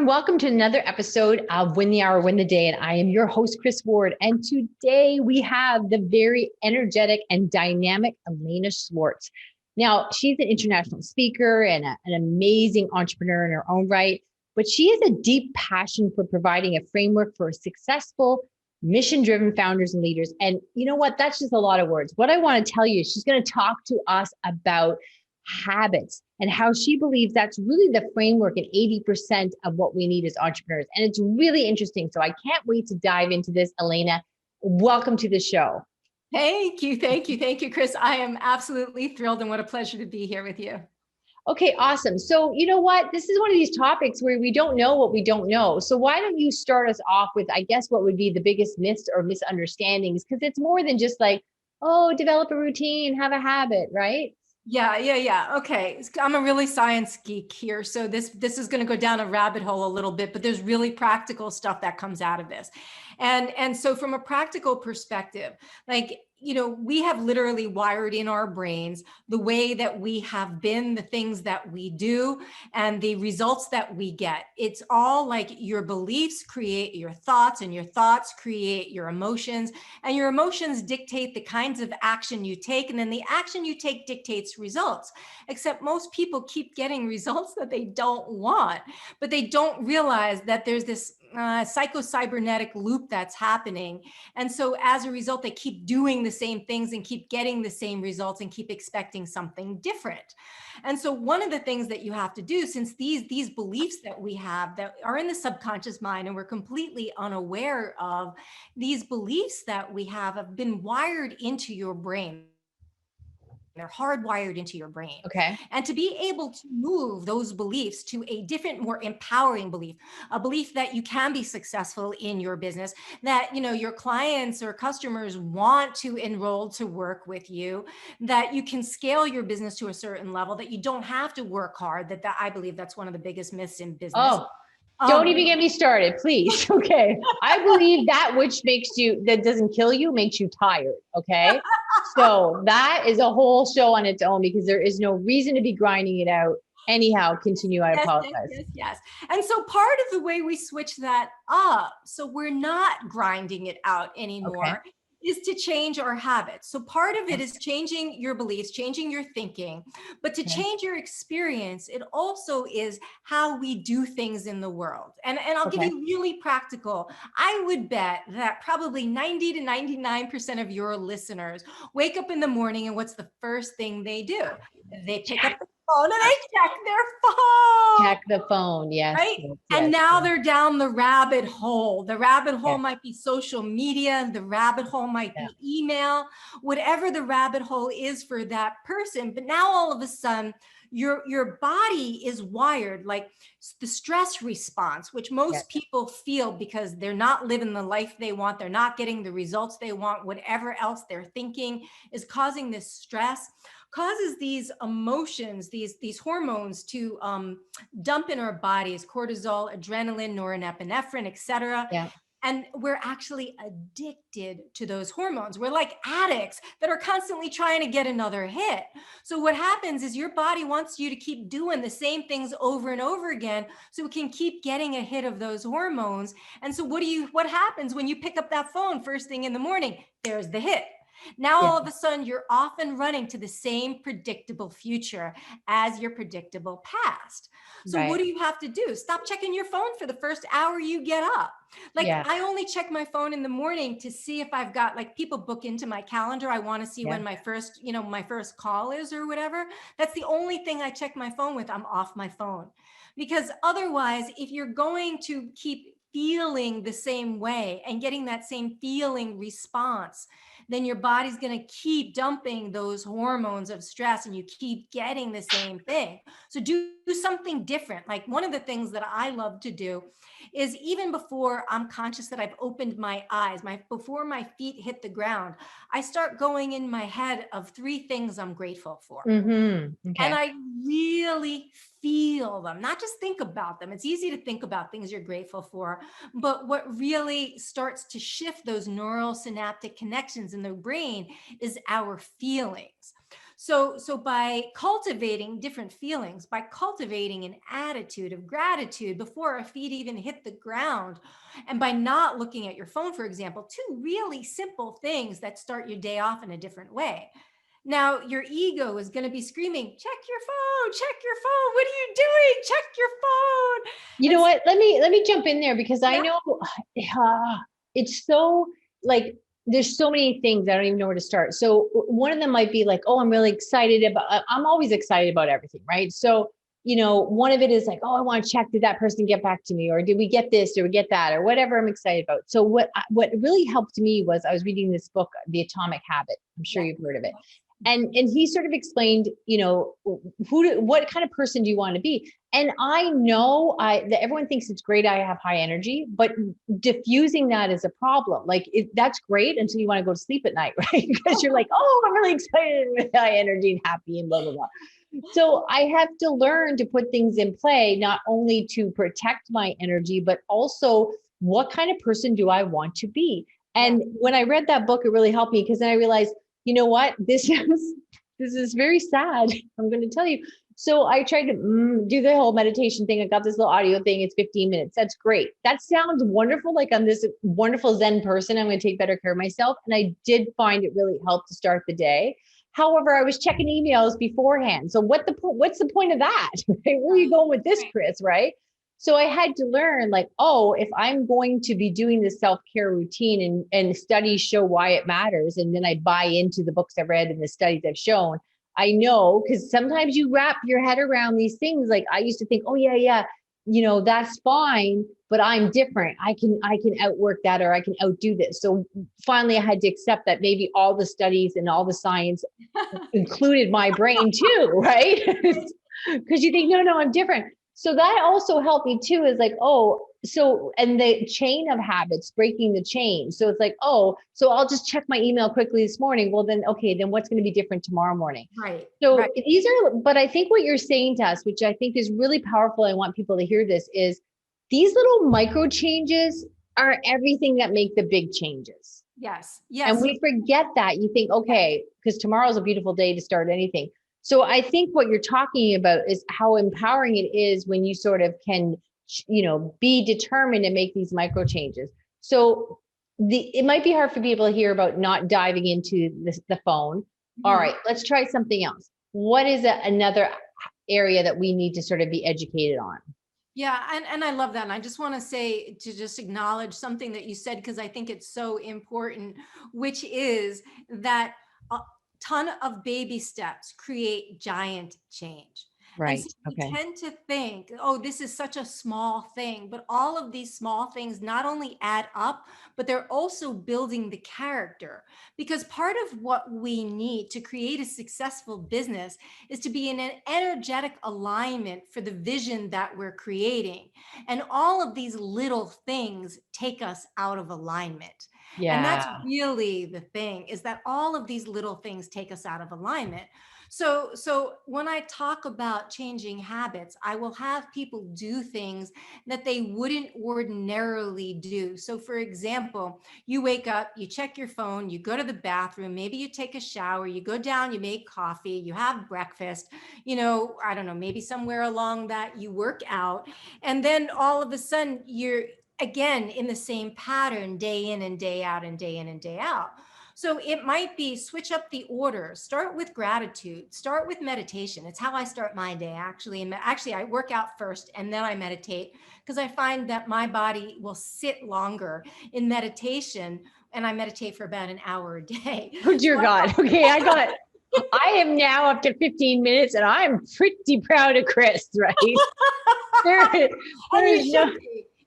welcome to another episode of Win the Hour, Win the Day. And I am your host, Chris Ward. And today we have the very energetic and dynamic Alaina Schwartz. Now, she's an international speaker and an amazing entrepreneur in her own right, but she has a deep passion for providing a framework for successful, mission-driven founders and leaders. And you know what? That's just a lot of words. What I want to tell you is she's going to talk to us about habits and how she believes that's really the framework and 80% of what we need as entrepreneurs. And it's really interesting. So I can't wait to dive into this. Alaina, welcome to the show. Thank you, Chris. I am absolutely thrilled and what a pleasure to be here with you. Okay, awesome. So you know what? This is one of these topics where we don't know what we don't know. So why don't you start us off with, I guess, what would be the biggest myths or misunderstandings? Because it's more than just like, oh, develop a routine, have a habit, right? Yeah. Okay. I'm a really science geek here. So this is going to go down a rabbit hole a little bit, but there's really practical stuff that comes out of this. And so from a practical perspective, we have literally wired in our brains the way that we have been, the things that we do, and the results that we get. It's all like your beliefs create your thoughts, and your thoughts create your emotions, and your emotions dictate the kinds of action you take, and then the action you take dictates results. Except most people keep getting results that they don't want, but they don't realize that there's this psycho-cybernetic loop that's happening. And so as a result, they keep doing the same things and keep getting the same results and keep expecting something different. And so one of the things that you have to do, since these beliefs that we have that are in the subconscious mind and we're completely unaware of, these beliefs that we have been wired into your brain. They're hardwired into your brain. Okay. And to be able to move those beliefs to a different, more empowering belief, a belief that you can be successful in your business, that your clients or customers want to enroll to work with you, that you can scale your business to a certain level, that you don't have to work hard, that I believe that's one of the biggest myths in business. Oh, don't even get me started, please. Okay. I believe that that doesn't kill you, makes you tired. Okay. So that is a whole show on its own because there is no reason to be grinding it out. Anyhow, continue. I apologize. Yes. And so part of the way we switch that up, so we're not grinding it out anymore, is to change our habits. So part of it is changing your beliefs, changing your thinking, but to change your experience, it also is how we do things in the world. And I'll give you really practical. I would bet that probably 90 to 99% of your listeners wake up in the morning and what's the first thing they do? They pick up the phone and they check their phone. Check the phone, yes. Right? Yes, and now they're down the rabbit hole. The rabbit hole might be social media. The rabbit hole might be email, whatever the rabbit hole is for that person. But now all of a sudden, your body is wired like the stress response, which most people feel because they're not living the life they want. They're not getting the results they want. Whatever else they're thinking is causing this stress, causes these emotions, these hormones to dump in our bodies: cortisol, adrenaline, norepinephrine, etc. And we're actually addicted to those hormones. We're like addicts that are constantly trying to get another hit. So what happens is your body wants you to keep doing the same things over and over again so it can keep getting a hit of those hormones. And so what happens when you pick up that phone first thing in the morning? There's the hit. Now, all of a sudden, you're off and running to the same predictable future as your predictable past. So what do you have to do? Stop checking your phone for the first hour you get up. I only check my phone in the morning to see if I've got, like, people book into my calendar. I want to see when my first call is or whatever. That's the only thing I check my phone with. I'm off my phone. Because otherwise, if you're going to keep feeling the same way and getting that same feeling response, then your body's going to keep dumping those hormones of stress and you keep getting the same thing. So do something different. Like, one of the things that I love to do is, even before I'm conscious that I've opened my eyes, before my feet hit the ground, I start going in my head of 3 things I'm grateful for. And I really feel them, not just think about them. It's easy to think about things you're grateful for, but what really starts to shift those neural synaptic connections in the brain is our feelings. So by cultivating different feelings, by cultivating an attitude of gratitude before our feet even hit the ground, and by not looking at your phone, for example, two really simple things that start your day off in a different way. Now, your ego is going to be screaming, check your phone, check your phone. What are you doing? Check your phone. You know what? Let me jump in there because I know it's so like there's so many things I don't even know where to start. So one of them might be like, oh, I'm really excited about. I'm always excited about everything, right? So one of it is like, oh, I want to check, did that person get back to me, or did we get this, or we get that, or whatever I'm excited about. So what really helped me was I was reading this book, The Atomic Habit. I'm sure you've heard of it. And he sort of explained, what kind of person do you want to be? And I know that everyone thinks it's great I have high energy, but diffusing that is a problem. Like that's great until you want to go to sleep at night, right? Because you're like, oh, I'm really excited with high energy and happy and blah, blah, blah. So I have to learn to put things in play, not only to protect my energy, but also what kind of person do I want to be? And when I read that book, it really helped me because then I realized, you know what, this is very sad. I'm going to tell you. So I tried to do the whole meditation thing. I got this little audio thing. It's 15 minutes. That's great. That sounds wonderful. Like I'm this wonderful Zen person. I'm going to take better care of myself. And I did find it really helped to start the day. However, I was checking emails beforehand. So what's the point of that? Right? Where are you going with this, Chris? Right? So I had to learn like, oh, if I'm going to be doing the self-care routine and studies show why it matters, and then I buy into the books I've read and the studies I've shown, I know, because sometimes you wrap your head around these things. Like I used to think, oh yeah, that's fine, but I'm different. I can outwork that, or I can outdo this. So finally I had to accept that maybe all the studies and all the science included my brain too, right? Because you think, no, I'm different. So that also helped me too, is like, and the chain of habits, breaking the chain. So it's like, so I'll just check my email quickly this morning. Well, then what's going to be different tomorrow morning? Right. So these are, but I think what you're saying to us, which I think is really powerful, I want people to hear this, is these little micro changes are everything that make the big changes. Yes. And we forget that. You think, okay, because tomorrow's a beautiful day to start anything. So I think what you're talking about is how empowering it is when you sort of can, be determined to make these micro changes. So it might be hard for people to hear about not diving into the phone. All right, let's try something else. What is another area that we need to sort of be educated on? Yeah. And I love that. And I just want to say, to just acknowledge something that you said, because I think it's so important, which is that ton of baby steps create giant change. Right. And so we tend to think, oh, this is such a small thing, but all of these small things not only add up, but they're also building the character. Because part of what we need to create a successful business is to be in an energetic alignment for the vision that we're creating. And all of these little things take us out of alignment. Yeah. And that's really the thing, is that all of these little things take us out of alignment. So when I talk about changing habits, I will have people do things that they wouldn't ordinarily do. So for example, you wake up, you check your phone, you go to the bathroom, maybe you take a shower, you go down, you make coffee, you have breakfast, I don't know, maybe somewhere along that you work out. And then all of a sudden you're again in the same pattern, day in and day out and day in and day out. So it might be switch up the order, start with gratitude, start with meditation. It's how I start my day, actually. And actually I work out first and then I meditate, because I find that my body will sit longer in meditation, and I meditate for about an hour a day. Oh, dear God. Okay. I am now up to 15 minutes and I'm pretty proud of Chris, right?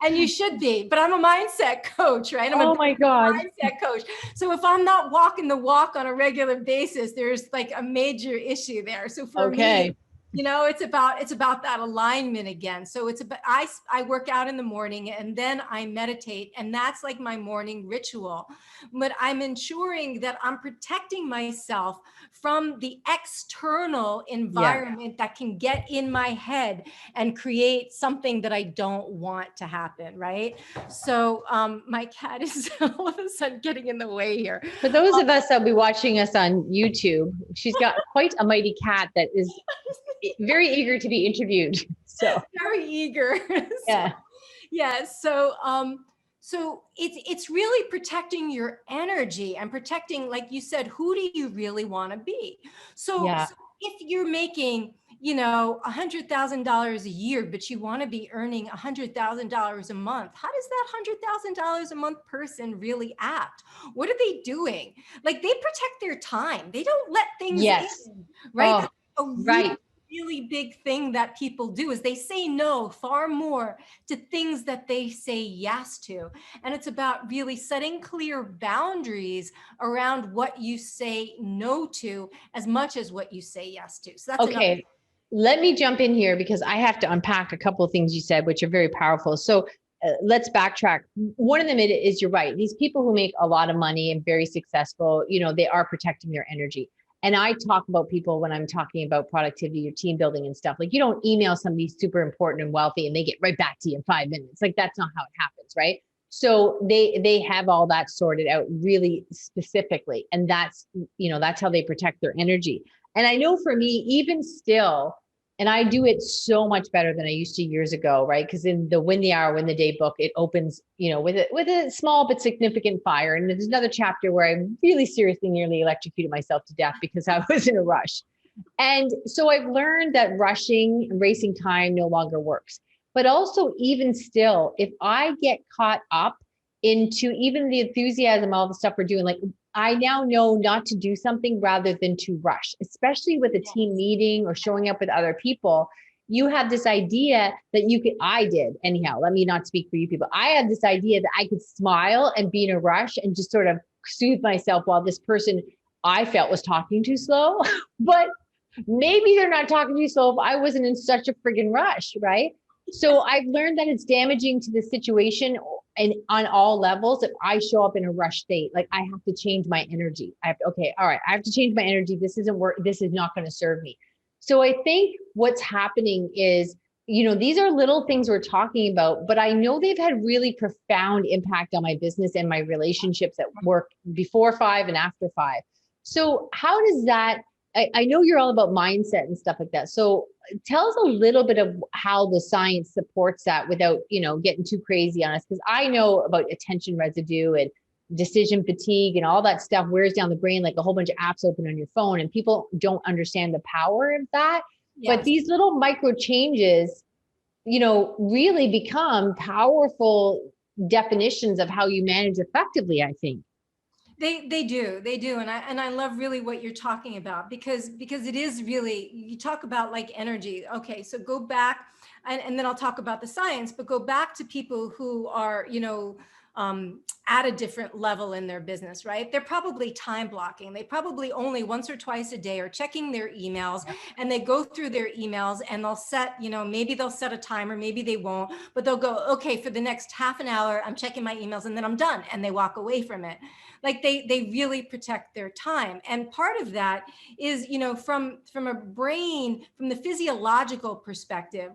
And you should be, but I'm a mindset coach, right? I'm my God. Mindset coach. So if I'm not walking the walk on a regular basis, there's like a major issue there. So for me, You know, it's about that alignment again. So it's about, I work out in the morning and then I meditate, and that's like my morning ritual. But I'm ensuring that I'm protecting myself from the external environment that can get in my head and create something that I don't want to happen, right? So my cat is all of a sudden getting in the way here. For those of us that'll be watching us on YouTube, she's got quite a mighty cat that is very eager to be interviewed. So very eager. yeah. Yeah. So so it's really protecting your energy and protecting, like you said, who do you really want to be? So, Yeah. so if you're making, you know, $100,000 a year, but you want to be earning $100,000 a month, how does that $100,000 a month person really act? What are they doing? Like, they protect their time. They don't let things Yes. in, right? Oh, That's a right. really big thing that people do, is they say no far more to things that they say yes to. And it's about really setting clear boundaries around what you say no to as much as what you say yes to. So that's Okay. Let me jump in here because I have to unpack a couple of things you said, which are very powerful. So let's backtrack. One of them is you're right. These people who make a lot of money and very successful, you know, they are protecting their energy. And I talk about people when I'm talking about productivity or team building and stuff. Like, you don't email somebody super important and wealthy and they get right back to you in 5 minutes. Like, that's not how it happens, right? So they have all that sorted out really specifically, and that's, you know, that's how they protect their energy. And I know for me, even still, and I do it so much better than I used to years ago, right? Because in the Win the Hour, Win the Day book, it opens, you know, with a small but significant fire. And there's another chapter where I really seriously nearly electrocuted myself to death because I was in a rush. And so I've learned that rushing and racing time no longer works. But also, even still, if I get caught up into even the enthusiasm, all the stuff we're doing, like, I now know not to do something rather than to rush, especially with a team meeting or showing up with other people. You have this idea that you could, I did anyhow, let me not speak for you people. I had this idea that I could smile and be in a rush and just sort of soothe myself while this person I felt was talking too slow. But maybe they're not talking too slow if I wasn't in such a friggin' rush, right? So I've learned that it's damaging to the situation, and on all levels. If I show up in a rush state, like, I have to change my energy. I have to, okay, all right, I have to change my energy. This isn't work. This is not going to serve me. So I think what's happening is, you know, these are little things we're talking about, but I know they've had really profound impact on my business and my relationships at work before 5 and after 5. So how does that, I know you're all about mindset and stuff like that. So tell us a little bit of how the science supports that without, you know, getting too crazy on us. Because I know about attention residue and decision fatigue and all that stuff wears down the brain like a whole bunch of apps open on your phone, and people don't understand the power of that. Yes. But these little micro changes, you know, really become powerful definitions of how you manage effectively, I think. They do, and I love really what you're talking about, because it is really, you talk about like energy. Okay, so go back, and then I'll talk about the science, but go back to people who are, you know, at a different level in their business, right? They're probably time blocking. They probably only once or twice a day are checking their emails, and they go through their emails and they'll set, you know, maybe they'll set a timer, maybe they won't, but they'll go, okay, for the next half an hour, I'm checking my emails and then I'm done. And they walk away from it. Like, they really protect their time. And part of that is, you know, from a brain, from the physiological perspective,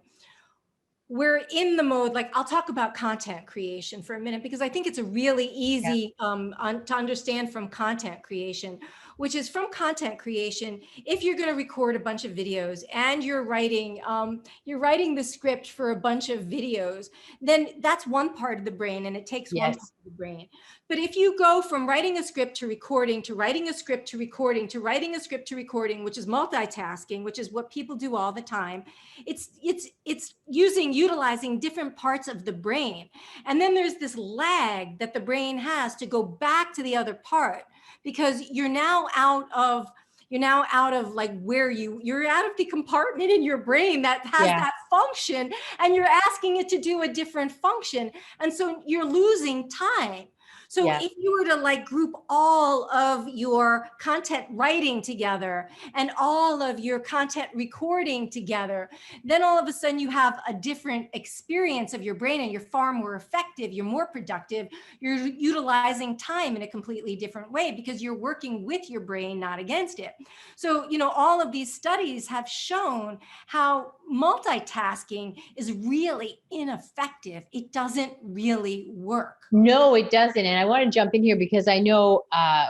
we're in the mode, like, I'll talk about content creation for a minute, because I think it's a really easy to understand from content creation, which is from content creation. If you're going to record a bunch of videos and you're writing the script for a bunch of videos, then that's one part of the brain, and it takes one part of the brain. But if you go from writing a script to recording, to writing a script to recording, to writing a script to recording, which is multitasking, which is what people do all the time, it's utilizing different parts of the brain. And then there's this lag that the brain has to go back to the other part, because you're now out of like where you're out of the compartment in your brain that has that function, and you're asking it to do a different function. And so you're losing time. So if you were to like group all of your content writing together and all of your content recording together, then all of a sudden you have a different experience of your brain and you're far more effective, you're more productive, you're utilizing time in a completely different way because you're working with your brain, not against it. So, you know, all of these studies have shown how multitasking is really ineffective. It doesn't really work. No, it doesn't. And I want to jump in here because I know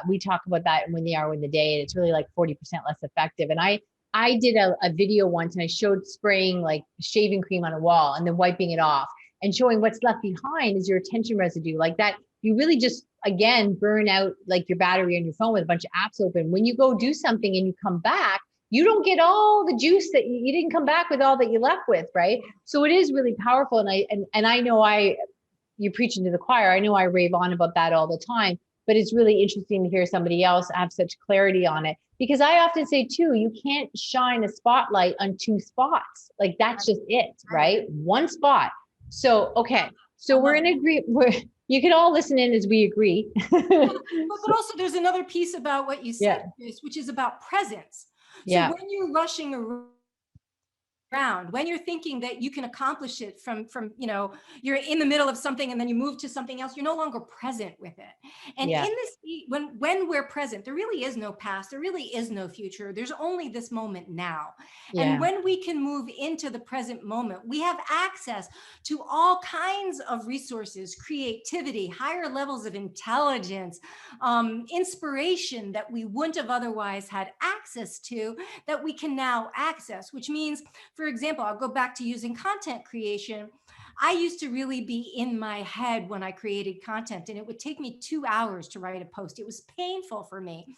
we talk about that when they are when the day, and it's really like 40% less effective. And I did a video once and I showed spraying like shaving cream on a wall and then wiping it off and showing what's left behind is your attention residue. Like that, you really just, again, burn out like your battery on your phone with a bunch of apps open. When you go do something and you come back, you don't get all the juice that you didn't come back with all that you left with, right? So it is really powerful. And I know you're preaching to the choir. I know I rave on about that all the time, but it's really interesting to hear somebody else have such clarity on it. Because I often say too, you can't shine a spotlight on two spots. Like that's just it, right? One spot. So, okay. So we're in agreement. You can all listen in as we agree. But also there's another piece about what you said, Chris, which is about presence. So when you're rushing around, when you're thinking that you can accomplish it from, you know, you're in the middle of something and then you move to something else, you're no longer present with it. And in this, when we're present, there really is no past, there really is no future. There's only this moment now. And when we can move into the present moment, we have access to all kinds of resources, creativity, higher levels of intelligence, inspiration that we wouldn't have otherwise had access to, that we can now access, which means, for example, I'll go back to using content creation. I used to really be in my head when I created content, and it would take me 2 hours to write a post. It was painful for me.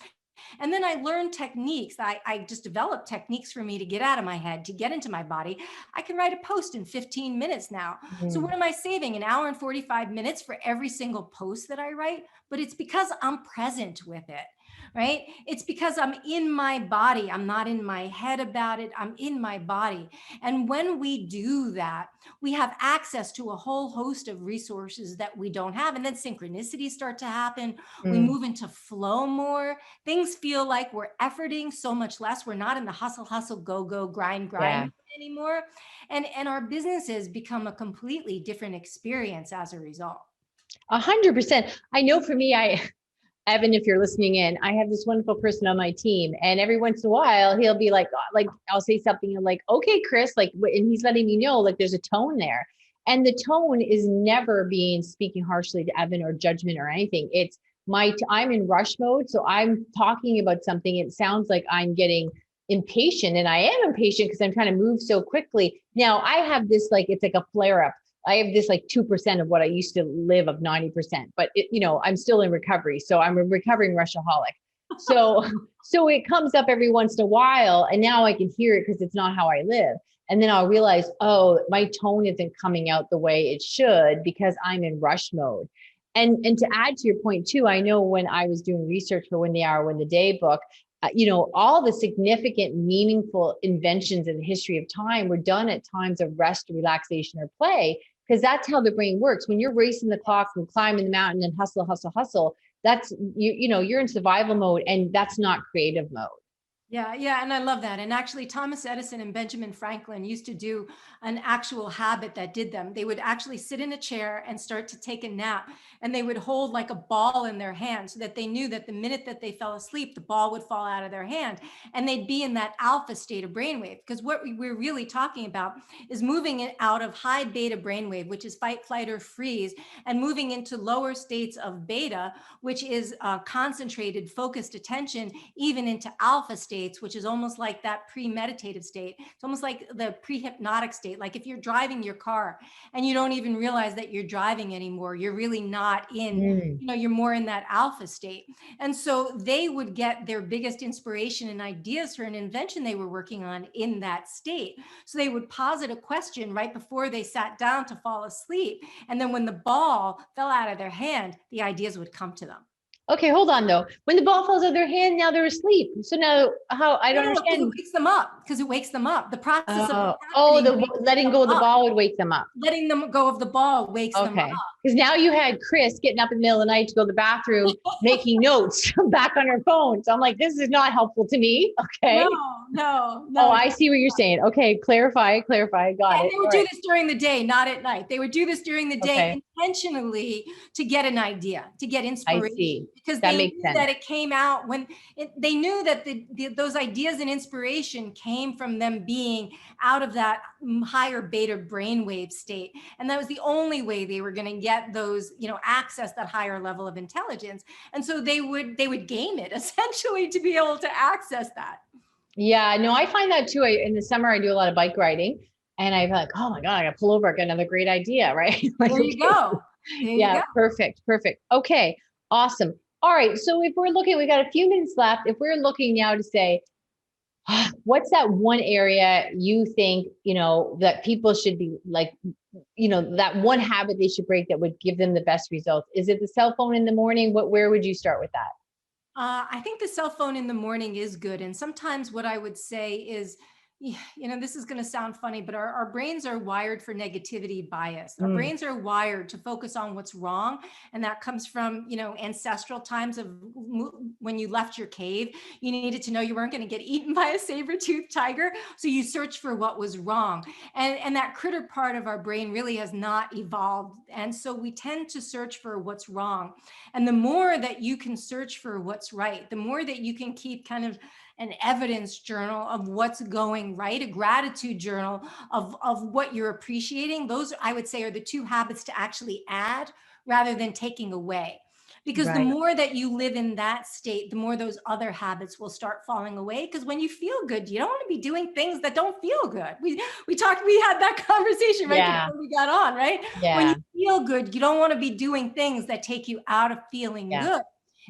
And then I learned techniques. I just developed techniques for me to get out of my head, to get into my body. I can write a post in 15 minutes now. So what am I saving? An hour and 45 minutes for every single post that I write? But it's because I'm present with it. Right? It's because I'm in my body. I'm not in my head about it. I'm in my body. And when we do that, we have access to a whole host of resources that we don't have. And then synchronicities start to happen. We move into flow more. Things feel like we're efforting so much less. We're not in the hustle, go, grind anymore. And our businesses become a completely different experience as a result. 100%. I know for me, Evan, if you're listening in, I have this wonderful person on my team, and every once in a while he'll be like I'll say something and like, okay, Chris, like, and he's letting me know like there's a tone there, and the tone is never being speaking harshly to Evan or judgment or anything. It's I'm in rush mode, so I'm talking about something. It sounds like I'm getting impatient, and I am impatient because I'm trying to move so quickly. Now I have this like it's like a flare up. I have this like 2% of what I used to live of 90%, but you know, I'm still in recovery. So I'm a recovering rushaholic. So it comes up every once in a while, and now I can hear it because it's not how I live. And then I'll realize, oh, my tone isn't coming out the way it should because I'm in rush mode. And to add to your point too, I know when I was doing research for When the Hour, When the Day book, you know, all the significant, meaningful inventions in the history of time were done at times of rest, relaxation, or play. Because that's how the brain works. When you're racing the clock and climbing the mountain and hustle, that's, you know, you're in survival mode, and that's not creative mode. Yeah. And I love that. And actually, Thomas Edison and Benjamin Franklin used to do an actual habit that did them. They would actually sit in a chair and start to take a nap, and they would hold like a ball in their hand so that they knew that the minute that they fell asleep, the ball would fall out of their hand, and they'd be in that alpha state of brainwave. Because what we're really talking about is moving it out of high beta brainwave, which is fight, flight, or freeze, and moving into lower states of beta, which is concentrated, focused attention, even into alpha state, which is almost like that pre-meditative state. It's almost like the pre-hypnotic state. Like if you're driving your car and you don't even realize that you're driving anymore, you're really not in, you know, you're more in that alpha state. And so they would get their biggest inspiration and ideas for an invention they were working on in that state. So they would posit a question right before they sat down to fall asleep. And then when the ball fell out of their hand, the ideas would come to them. Okay, hold on though. When the ball falls out of their hand, now they're asleep. So now I don't understand. It wakes them up, because it wakes them up. The process of letting go of the ball would wake them up. Letting them go of the ball wakes them up. Because Because now you had Chris getting up in the middle of the night to go to the bathroom, making notes back on her phone. So I'm like, this is not helpful to me. Okay. Oh, No. I see what you're saying. Okay. Clarify. Got And it. they would All do right. this during the day, not at night. They would do this during the day Okay. intentionally to get an idea, to get I inspiration, see. because That they makes knew sense. that it came out when they knew that those ideas and inspiration came from them being out of that higher beta brainwave state. And that was the only way they were going to get those, access that higher level of intelligence. And so they would game it essentially to be able to access that. Yeah, no, I find that too. In the summer, I do a lot of bike riding and I'm like, oh my God, I got to pull over. I got another great idea. Right. Like, There you okay. go. There you Yeah, go. perfect. Okay, awesome. All right. So if we're looking, we got a few minutes left. If we're looking now to say, what's that one area you think, that people should be like, that one habit they should break that would give them the best results? Is it the cell phone in the morning? Where would you start with that? I think the cell phone in the morning is good. And sometimes what I would say is, this is going to sound funny, but our brains are wired for negativity bias. Our Mm, brains are wired to focus on what's wrong. And that comes from, ancestral times of when you left your cave, you needed to know you weren't going to get eaten by a saber-toothed tiger. So you searched for what was wrong. And that critter part of our brain really has not evolved. And so we tend to search for what's wrong. And the more that you can search for what's right, the more that you can keep kind of an evidence journal of what's going right, a gratitude journal of what you're appreciating. Those, I would say, are the two habits to actually add rather than taking away. Because the right. more that you live in that state, the more those other habits will start falling away. Because when you feel good, you don't want to be doing things that don't feel good. We had that conversation right Yeah. before we got on, right? When you Yeah. feel good, you don't want to be doing things that take you out of feeling Yeah. good.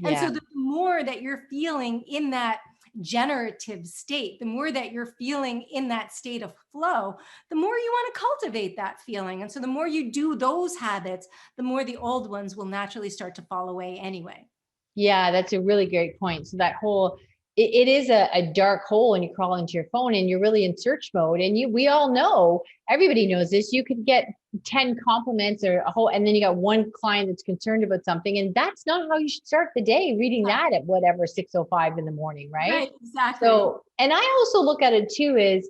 And so Yeah. the more that you're feeling in that generative state, the more that you're feeling in that state of flow, the more you want to cultivate that feeling. And so the more you do those habits, the more the old ones will naturally start to fall away anyway. Yeah, that's a really great point. So that whole, it is a dark hole when you crawl into your phone and you're really in search mode. And we all know, everybody knows this. You could get 10 compliments or a whole, and then you got one client that's concerned about something. And that's not how you should start the day, reading that at whatever, 6:05 in the morning, right? Right, exactly. So, and I also look at it too is,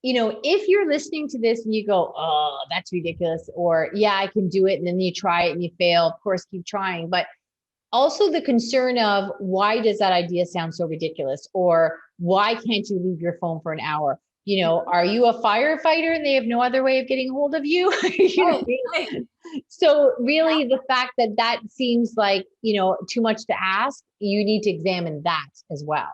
if you're listening to this and you go, oh, that's ridiculous, or yeah, I can do it. And then you try it and you fail, of course, keep trying. But also the concern of why does that idea sound so ridiculous? Or why can't you leave your phone for an hour? Are you a firefighter and they have no other way of getting hold of you? Right, right. So really the fact that that seems like, too much to ask, you need to examine that as well.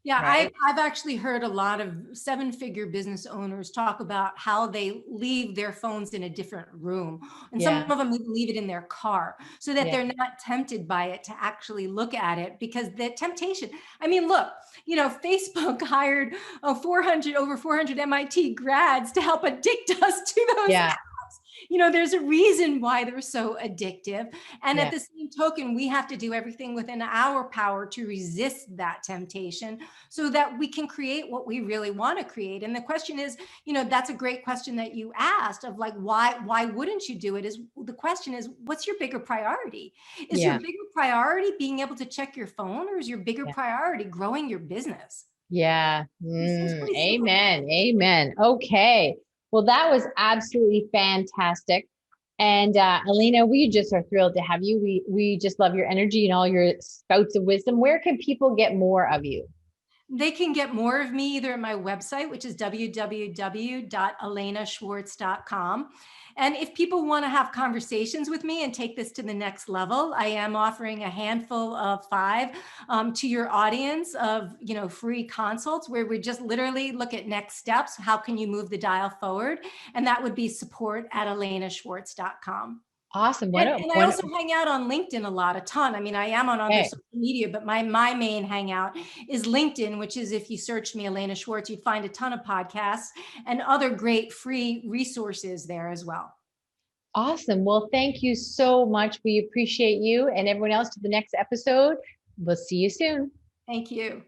Yeah, Right. I've actually heard a lot of seven-figure business owners talk about how they leave their phones in a different room. And some Yeah. of them leave it in their car so that Yeah. they're not tempted by it to actually look at it, because the temptation, I mean, look, Facebook hired over 400 MIT grads to help addict us to those. Yeah. There's a reason why they're so addictive. And at Yeah. the same token, we have to do everything within our power to resist that temptation so that we can create what we really want to create. And the question is, that's a great question that you asked of like, why wouldn't you do it? Is the question is, what's your bigger priority? Is your Yeah. bigger priority being able to check your phone, or is your bigger Yeah. priority growing your business? Yeah. It's pretty simple. Amen. Amen. Okay. Well, that was absolutely fantastic. And Alaina, we just are thrilled to have you. We just love your energy and all your spouts of wisdom. Where can people get more of you? They can get more of me either at my website, which is www.alainaschwartz.com. And if people want to have conversations with me and take this to the next level, I am offering a handful of 5 to your audience of, free consults where we just literally look at next steps. How can you move the dial forward? And that would be support@alainaschwartz.com. Awesome. And I also hang out on LinkedIn a ton. I mean, I am on other Okay. social media, but my main hangout is LinkedIn, which is, if you search me, Alaina Schwartz, you'd find a ton of podcasts and other great free resources there as well. Awesome. Well, thank you so much. We appreciate you and everyone else. To the next episode. We'll see you soon. Thank you.